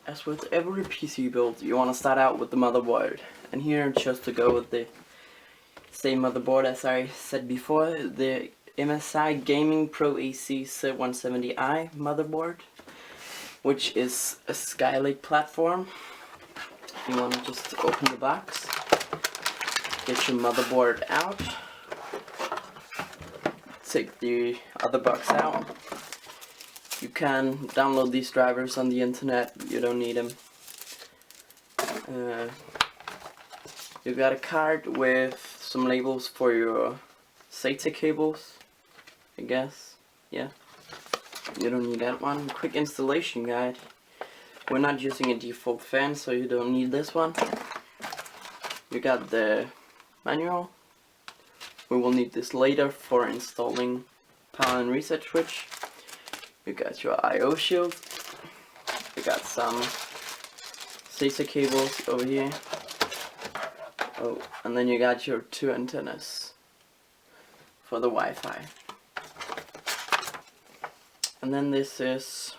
As with every PC build, you want to start out with the motherboard, and here I chose to go with the same motherboard as I said before, the MSI Gaming Pro AC 170i motherboard, which is a Skylake platform. You want to just open the box, get your motherboard out, take the other box out. You can download these drivers on the internet, you don't need them. You've got a card with some labels for your SATA cables, I guess, yeah. You don't need that one. Quick installation guide. We're not using a default fan, so you don't need this one. You got the manual. We will need this later for installing power and reset switch. You got your I/O shield. You got some SATA cables over here. Oh, and then you got your 2 antennas for the Wi-Fi. And then this is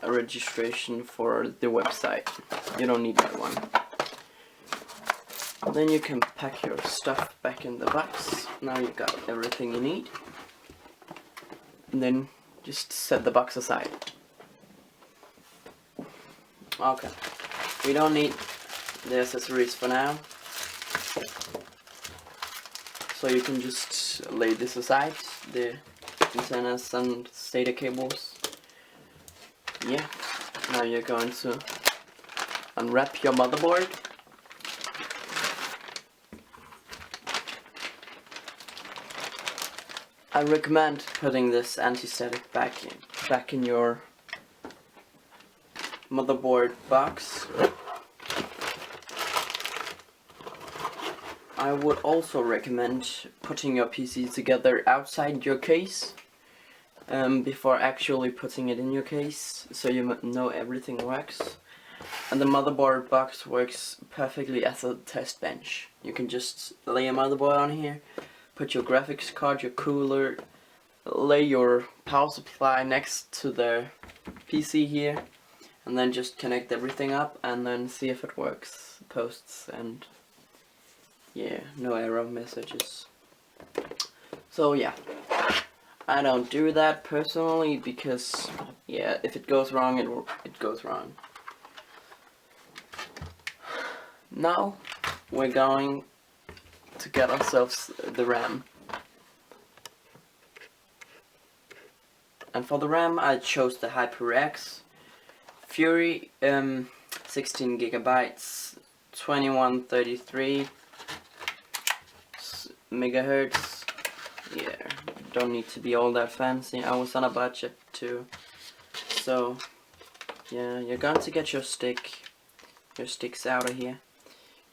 a registration for the website. You don't need that one. And then you can pack your stuff back in the box. Now you got everything you need. And then just set the box aside. Okay, we don't need the accessories for now, so you can just lay this aside, the antennas and SATA cables. Yeah, now you're going to unwrap your motherboard. I recommend putting this anti-static back in your motherboard box. I would also recommend putting your PC together outside your case before actually putting it in your case, so you know everything works. And the motherboard box works perfectly as a test bench. You can just lay a motherboard on here, put your graphics card, your cooler, lay your power supply next to the PC here, and then just connect everything up and then see if it works. Posts and yeah, no error messages. So yeah, I don't do that personally because yeah, if it goes wrong, it goes wrong. Now we're going to get ourselves the RAM. And for the RAM I chose the HyperX Fury 16 gigabytes, 2133 megahertz. Yeah, don't need to be all that fancy. I was on a budget too. So yeah, you're going to get your sticks out of here.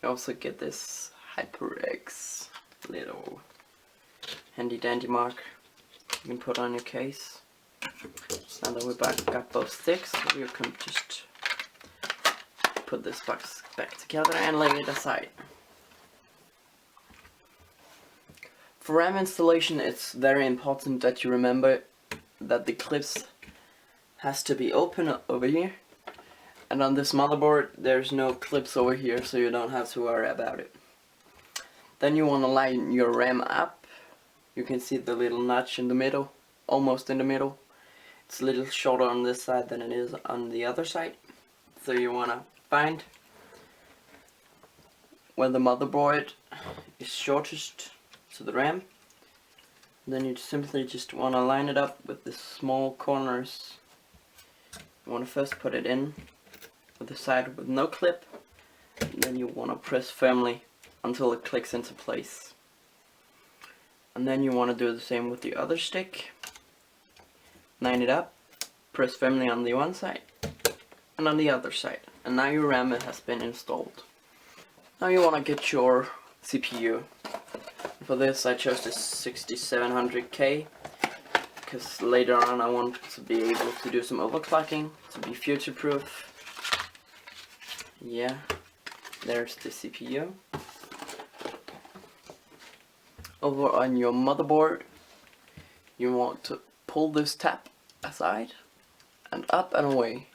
You also get this HyperX little handy dandy mark you can put on your case. Now that we got both sticks, you can just put this box back together and lay it aside. For RAM installation, it's very important that you remember that the clips has to be open over here. And on this motherboard, there's no clips over here, so you don't have to worry about it. Then you want to line your RAM up. You can see the little notch in the middle, almost in the middle. It's a little shorter on this side than it is on the other side. So you want to find where the motherboard is shortest to the RAM. Then you simply just want to line it up with the small corners. You want to first put it in with the side with no clip, and then you want to press firmly until it clicks into place. And then you want to do the same with the other stick. Line it up, press firmly on the one side and on the other side, and now your RAM has been installed. Now you want to get your CPU. For this I chose the 6700K because later on I want to be able to do some overclocking to be future proof. Yeah, there's the CPU. Over on your motherboard, you want to pull this tab aside and up and away,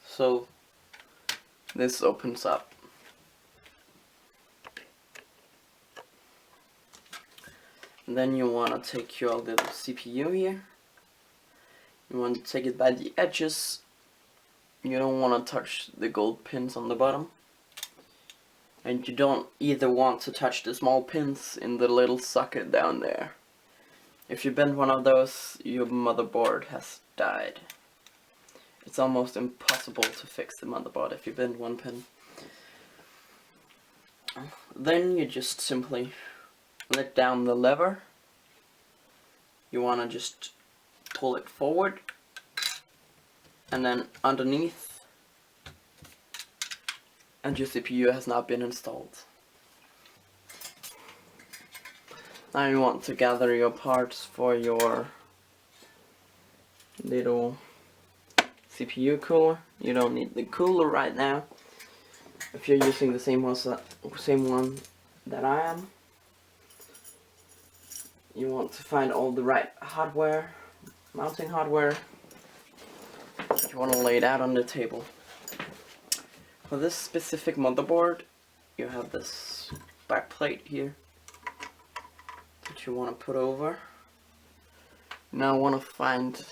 so this opens up. And then you want to take your little CPU here. You want to take it by the edges. You don't want to touch the gold pins on the bottom. And you don't either want to touch the small pins in the little socket down there. If you bend one of those, your motherboard has died. It's almost impossible to fix the motherboard if you bend one pin. Then you just simply let down the lever. You want to just pull it forward, and then underneath, and your CPU has now been installed. Now you want to gather your parts for your little CPU cooler. You don't need the cooler right now if you're using the same one that I am. You want to find all the right hardware, mounting hardware. You want to lay it out on the table. For this specific motherboard, you have this back plate here that you want to put over. Now I want to find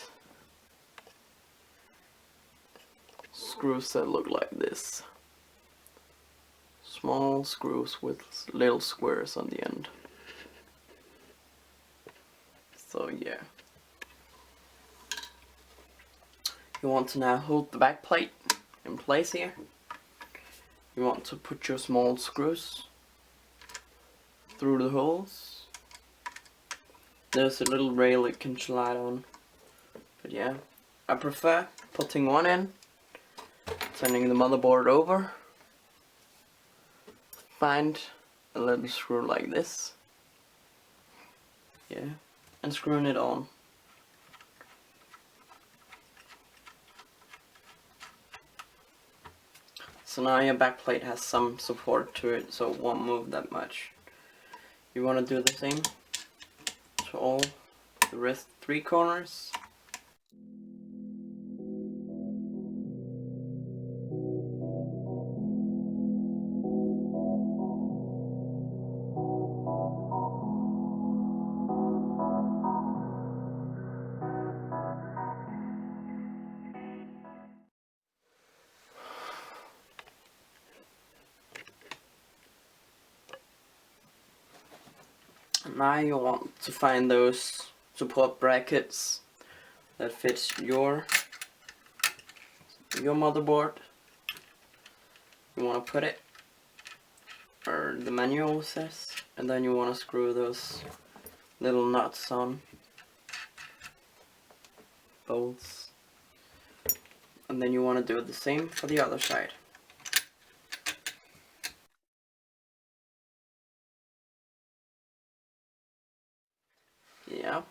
screws that look like this. Small screws with little squares on the end. So yeah. You want to now hold the back plate in place here. You want to put your small screws through the holes. There's a little rail it can slide on. But yeah, I prefer putting one in, turning the motherboard over, find a little screw like this. Yeah. And screwing it on. So now your backplate has some support to it, so it won't move that much. You want to do the same to all the rest 3 corners. Now you want to find those support brackets that fits your motherboard. You want to put it where the manual says, and then you want to screw those little nuts on, bolts, and then you want to do the same for the other side. Yeah.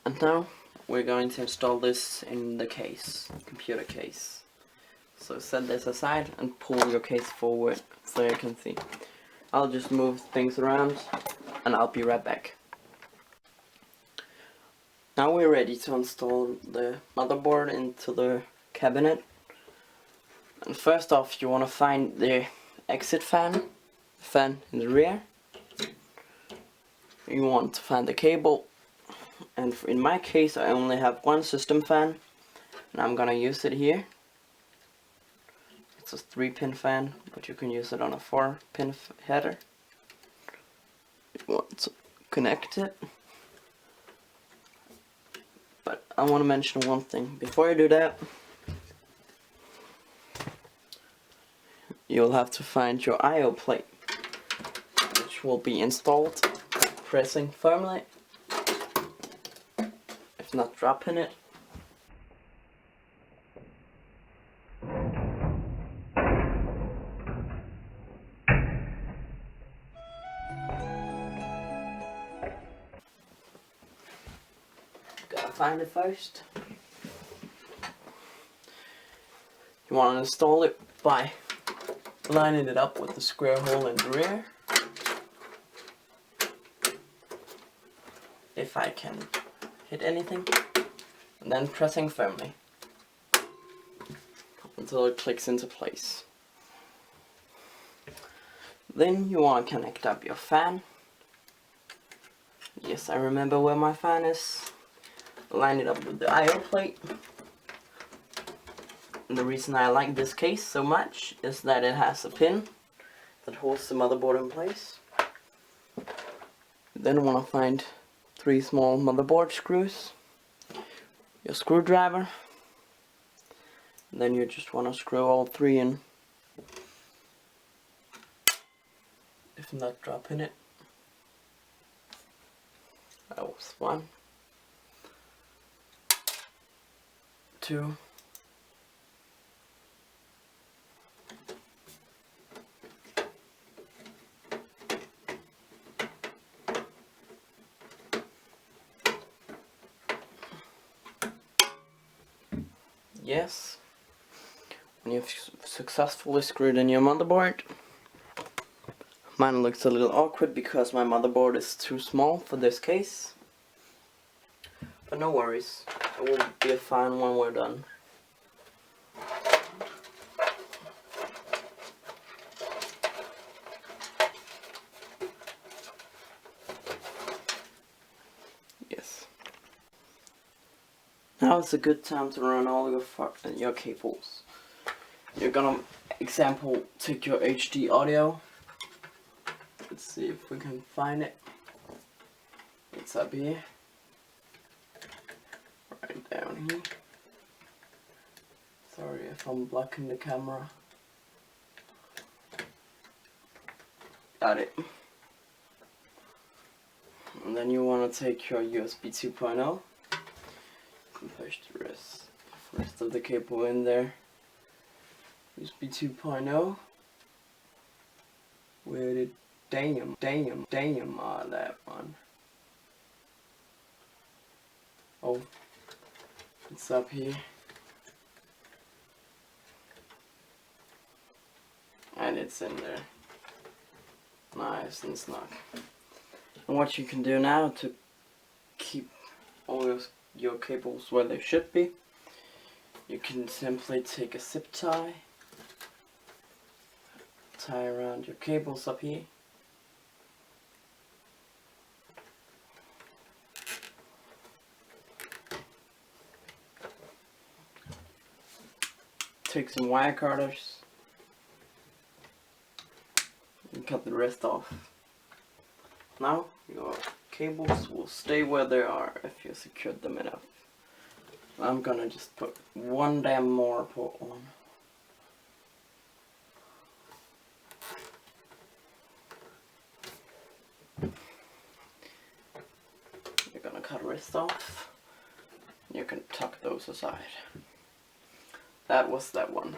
And now we're going to install this in the case, computer case. So set this aside and pull your case forward so you can see. I'll just move things around and I'll be right back. Now we're ready to install the motherboard into the cabinet. And first off, you want to find the exit fan in the rear. You want to find the cable, and in my case I only have one system fan, and I'm gonna use it here. It's a 3-pin fan, but you can use it on a 4-pin header. You want to connect it. But I want to mention one thing. Before you do that, you'll have to find your I/O plate, which will be installed pressing firmly, if not dropping it. Gotta find it first. You want to install it by lining it up with the square hole in the rear. If I can hit anything, and then pressing firmly until it clicks into place. Then you want to connect up your fan. Yes, I remember where my fan is. Line it up with the I/O plate. And the reason I like this case so much is that it has a pin that holds the motherboard in place. You then want to find 3 small motherboard screws, your screwdriver, and then you just want to screw all 3 in, if not dropping it. That was 1, 2, yes. When you've successfully screwed in your motherboard. Mine looks a little awkward because my motherboard is too small for this case. But no worries, it will be fine when we're done. Yes. Now is a good time to run all your cables. You're gonna, example, take your HD audio. Let's see if we can find it. It's up here. Right down here. Sorry if I'm blocking the camera. Got it. And then you want to take your USB 2.0 and push the rest of the cable in there. USB 2.0. Where did damn that one? Oh, it's up here. And it's in there. Nice and snug. And what you can do now to keep all your cables where they should be, you can simply take a zip tie, tie around your cables up here. Take some wire cutters and cut the rest off. Now your cables will stay where they are if you secured them enough. I'm gonna just put one damn more port on. You're gonna cut the rest off. You can tuck those aside. That was that one.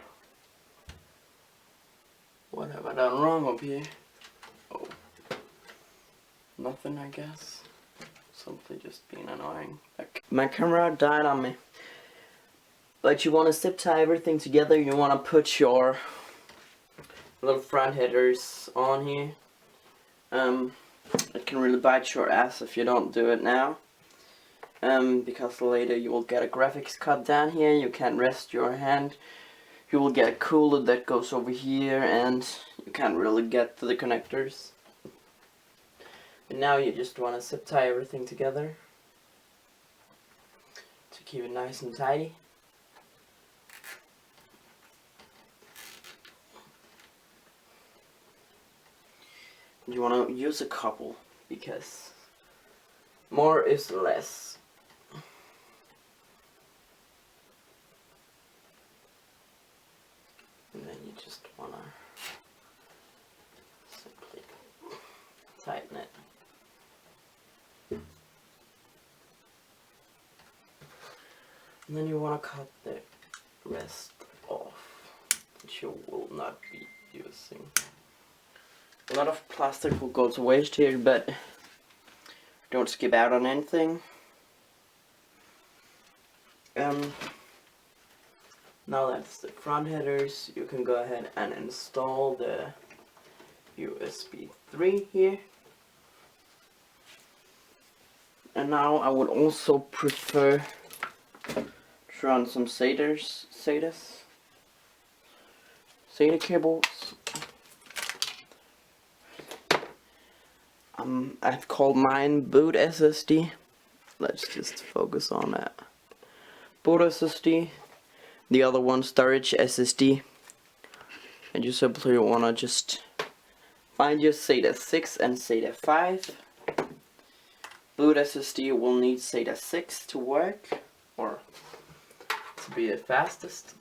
What have I done wrong up here? Oh. Nothing, I guess. Simply just being annoying. My camera died on me. But you want to zip tie everything together. You want to put your little front headers on here. It can really bite your ass if you don't do it now. because later you will get a graphics card down here. You can rest your hand. You will get a cooler that goes over here, and you can't really get to the connectors. And now you just want to zip tie everything together to keep it nice and tidy. You want to use a couple because more is less. And then you just want to simply tighten it. And then you want to cut the rest off, which you will not be using. A lot of plastic will go to waste here, but don't skip out on anything. Now that's the front headers, you can go ahead and install the USB 3 here. And now I would also prefer to run some SATA cables. I've called mine boot SSD. Let's just focus on that. Boot SSD. The other one storage SSD. And you simply wanna just find your SATA 6 and SATA 5. Boot SSD will need SATA 6 to work, or to be the fastest.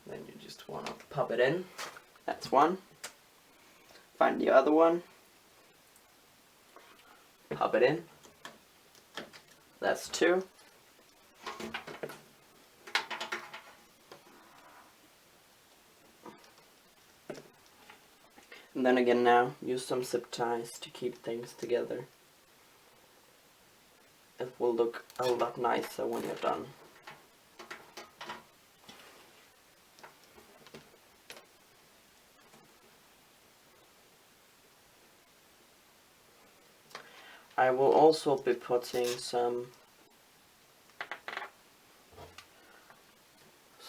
Then you just wanna pop it in. That's one. Find the other one. Pop it in. That's two. And then again now, use some zip ties to keep things together. It will look a lot nicer when you're done. I will also be putting some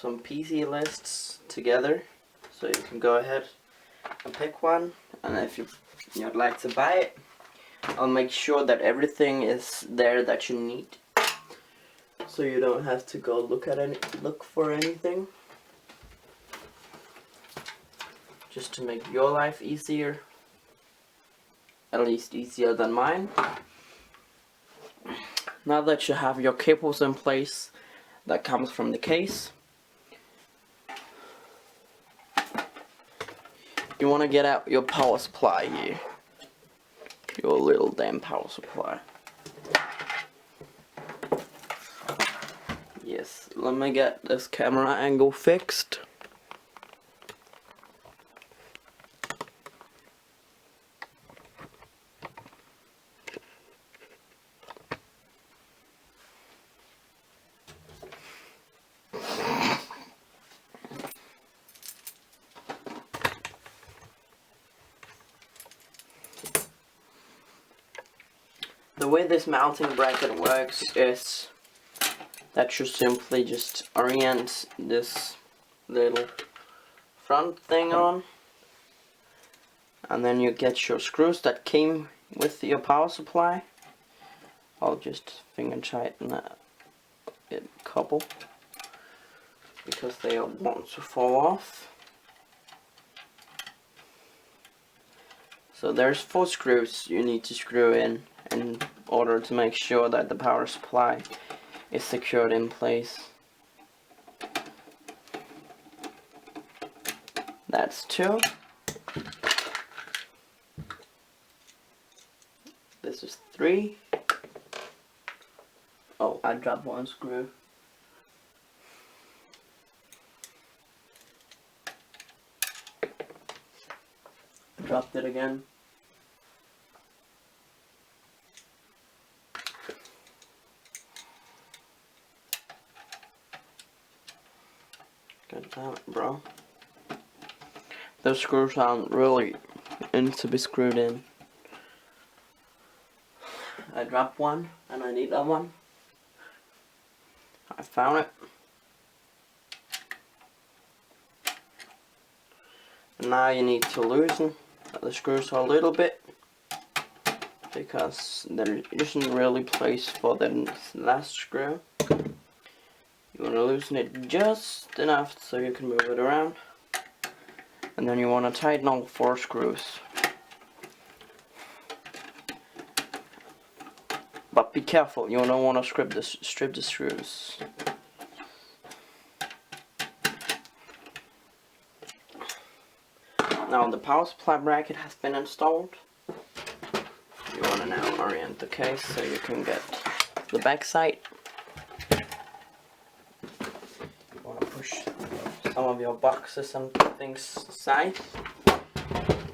PC lists together, so you can go ahead and pick one, and if you'd like to buy it, I'll make sure that everything is there that you need, so you don't have to go look for anything, just to make your life easier, at least easier than mine. Now that you have your cables in place that comes from the case, you want to get out your power supply here. Your little damn power supply. Yes, let me get this camera angle fixed. The way this mounting bracket works is that you simply just orient this little front thing on, and then you get your screws that came with your power supply. I'll just finger tighten a couple because they want to fall off. So there's 4 screws you need to screw in order to make sure that the power supply is secured in place. That's 2. This is 3. Oh, I dropped 1 screw. I dropped it again. God damn it, bro. Those screws aren't really in to be screwed in. I dropped one and I need that one. I found it. And now you need to loosen the screws a little bit, because there isn't really place for the last screw. You want to loosen it just enough so you can move it around. And then you want to tighten all 4 screws. But be careful, you don't want to strip the screws. Now the power supply bracket has been installed. You want to now orient the case so you can get the back side. You want to push some of your boxes and things aside.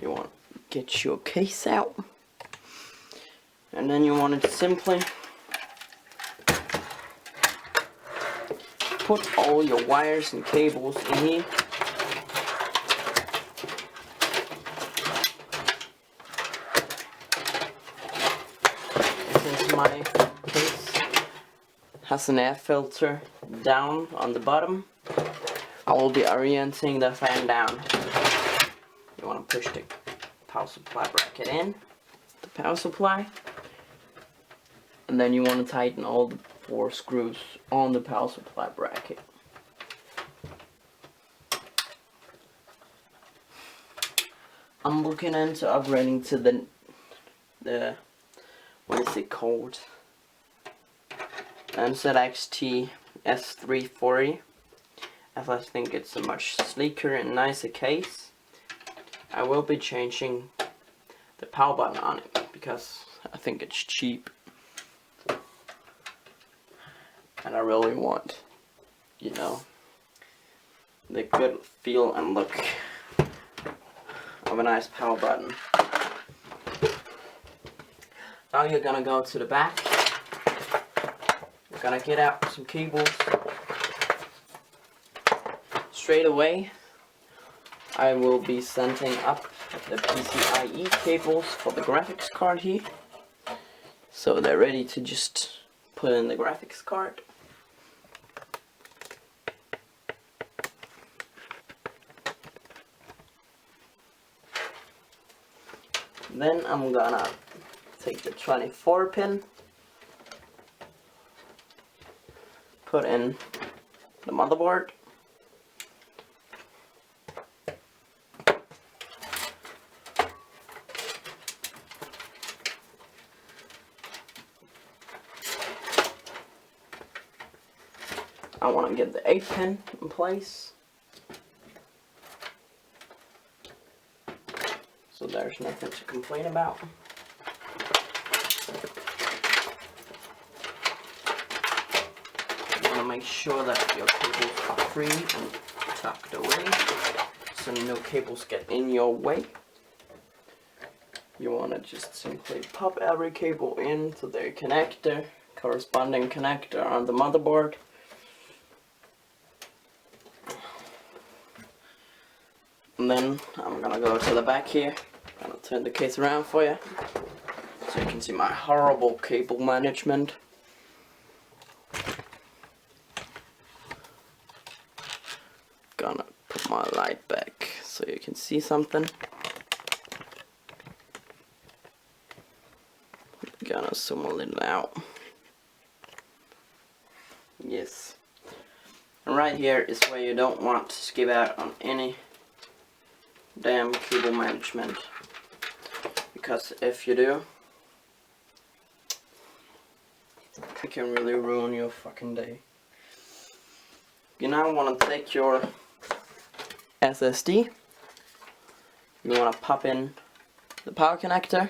You want to get your case out. And then you want to simply put all your wires and cables in here. Since my case has an air filter down on the bottom, I will be orienting the fan down. You want to push the power supply bracket in, the power supply. And then you want to tighten all the 4 screws on the power supply bracket. I'm looking into upgrading to the what is it called? NZXT S340, as I think it's a much sleeker and nicer case. I will be changing the power button on it because I think it's cheap. And I really want, you know, the good feel and look of a nice power button. Now you're gonna go to the back. You're gonna get out some cables. Straight away, I will be sending up the PCIe cables for the graphics card here. So they're ready to just put in the graphics card. Then I'm gonna take the 24 pin, put in the motherboard, I want to get the 8 pin in place. So there's nothing to complain about. You want to make sure that your cables are free and tucked away, so no cables get in your way. You want to just simply pop every cable into their connector, corresponding connector on the motherboard. And then I'm gonna go to the back here. I'm gonna turn the case around for you so you can see my horrible cable management. Gonna put my light back so you can see something. Gonna zoom a little out. Yes. And right here is where you don't want to skip out on any damn cable management, because if you do, it can really ruin your fucking day. You now want to take your SSD, you want to pop in the power connector,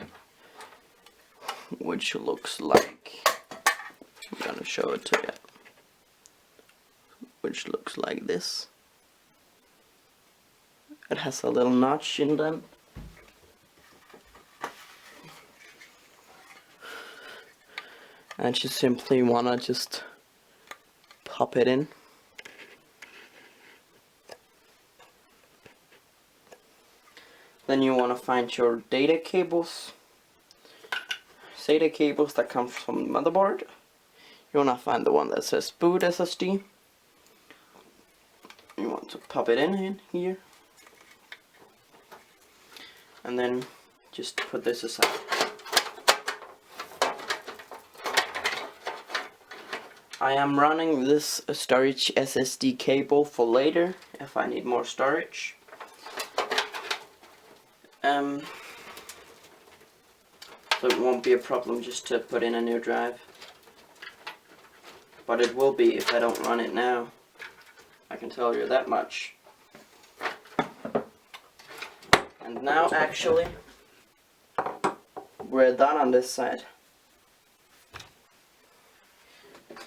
which looks like, I'm gonna show it to you, which looks like this. It has a little notch in them. And you simply wanna just pop it in. Then you wanna find your data cables. SATA cables that come from the motherboard. You want to find the one that says boot SSD. You want to pop it in here. And then just put this aside. I am running this storage SSD cable for later if I need more storage. So it won't be a problem just to put in a new drive. But it will be if I don't run it now. I can tell you that much. And now actually we're done on this side.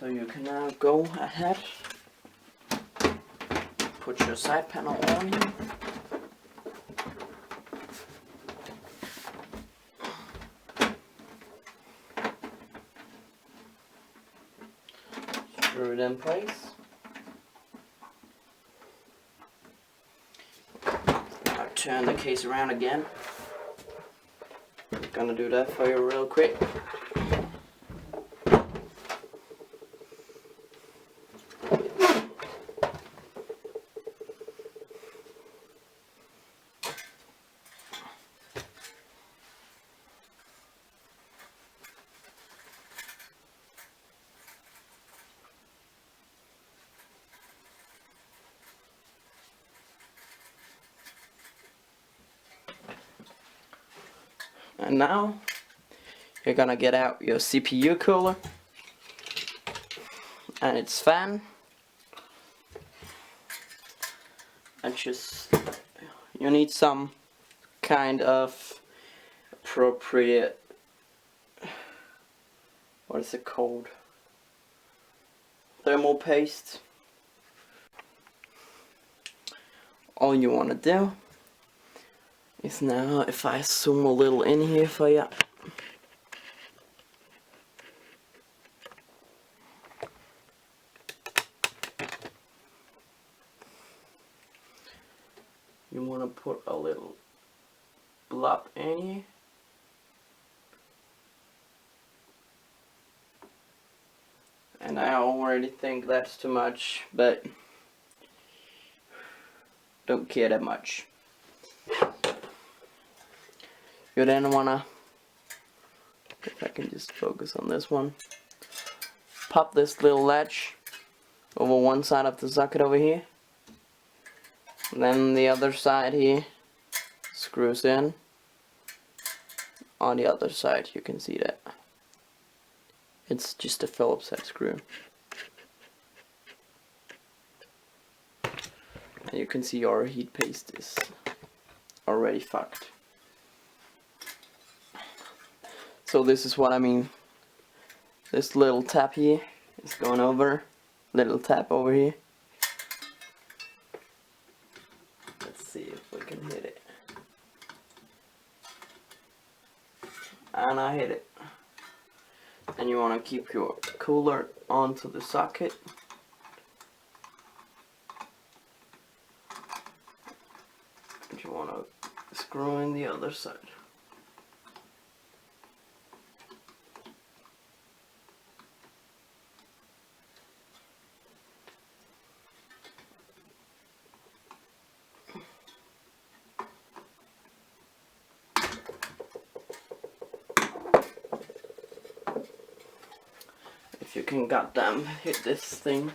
So you can now go ahead, put your side panel on here. Screw it in place. Now turn the case around again. I'm gonna do that for you real quick. And now you're gonna get out your CPU cooler and its fan, and just you need some kind of appropriate, what is it called, thermal paste. All you want to do is now, if I zoom a little in here for you, you want to put a little blob in here. And I already think that's too much, but don't care that much. You then wanna, if I can just focus on this one, pop this little latch over one side of the socket over here, and then the other side here screws in. On the other side you can see that it's just a Phillips head screw, and you can see our heat paste is already fucked. So this is what I mean. This little tap here is going over, little tap over here. Let's see if we can hit it. And I hit it. And you want to keep your cooler onto the socket. And you want to screw in the other side. If you can goddamn hit this thing.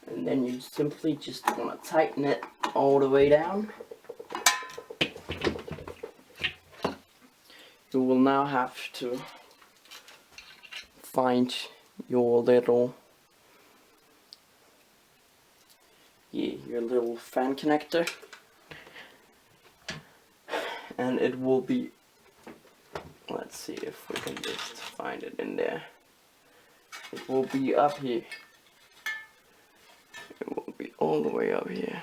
And then you simply just want to tighten it all the way down. You will now have to find your little fan connector, and it will be, let's see if we can just find it in there. It will be up here. it will be all the way up here.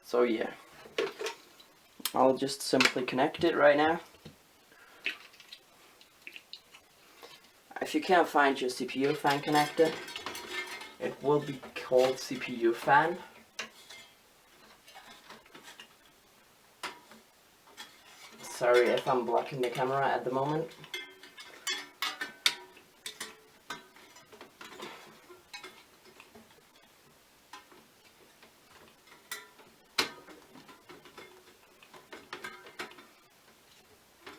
So yeah, I'll just simply connect it right now. If you can't find your CPU fan connector, it will be called CPU fan. Sorry if I'm blocking the camera at the moment.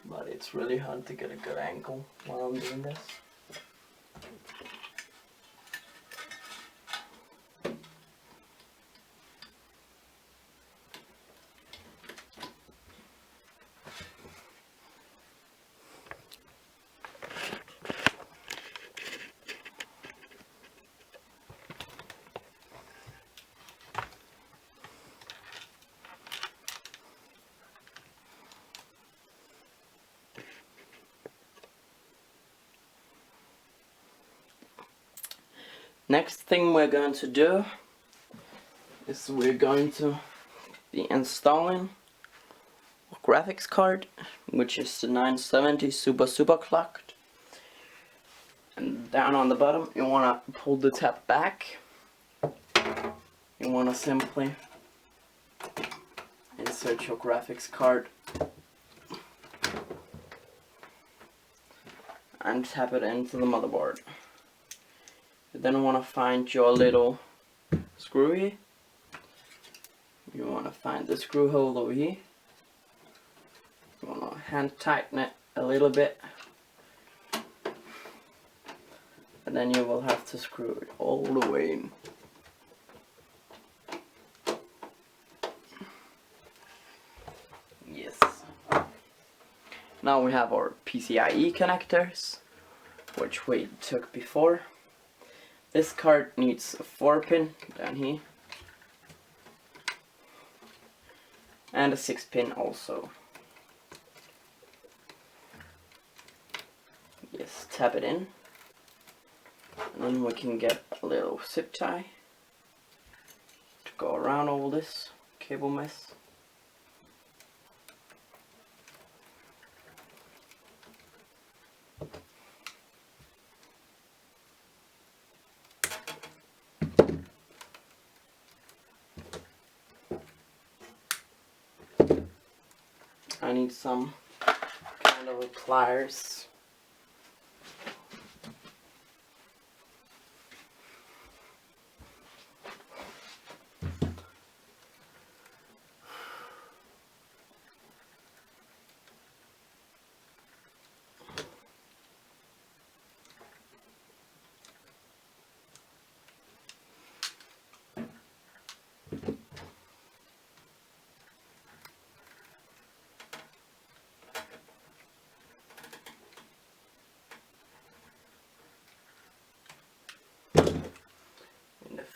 But it's really hard to get a good angle while I'm doing this. Next thing we're going to do is we're going to be installing a graphics card, which is the 970 super clocked. And down on the bottom you want to pull the tab back. You want to simply insert your graphics card and tap it into the motherboard. You then want to find your little screw here. You want to find the screw hole over here. You want to hand tighten it a little bit. And then you will have to screw it all the way in. Yes. Now we have our PCIe connectors, which we took before. This card needs a 4-pin down here. And a 6-pin also. Yes, tap it in. And then we can get a little zip tie to go around all this cable mess. I need some kind of pliers.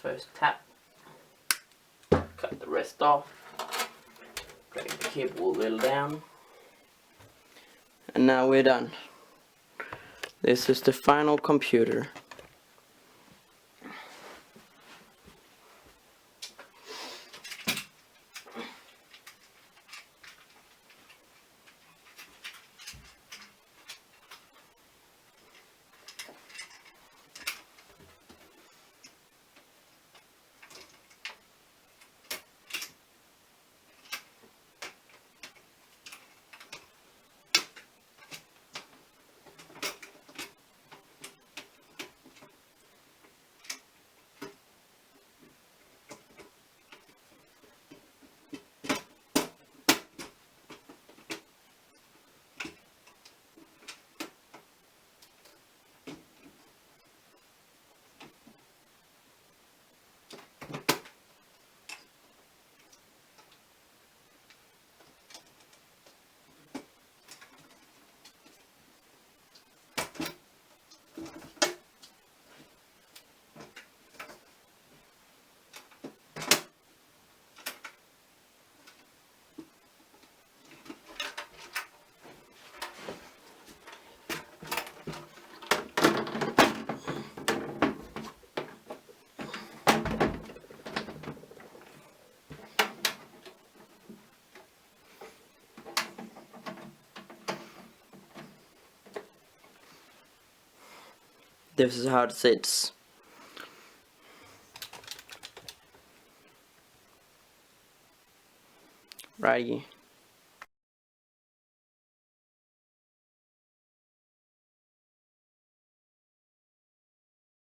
First tap, cut the rest off, drag the cable a little down, and now we're done. This is the final computer. This is how it sits. Righty.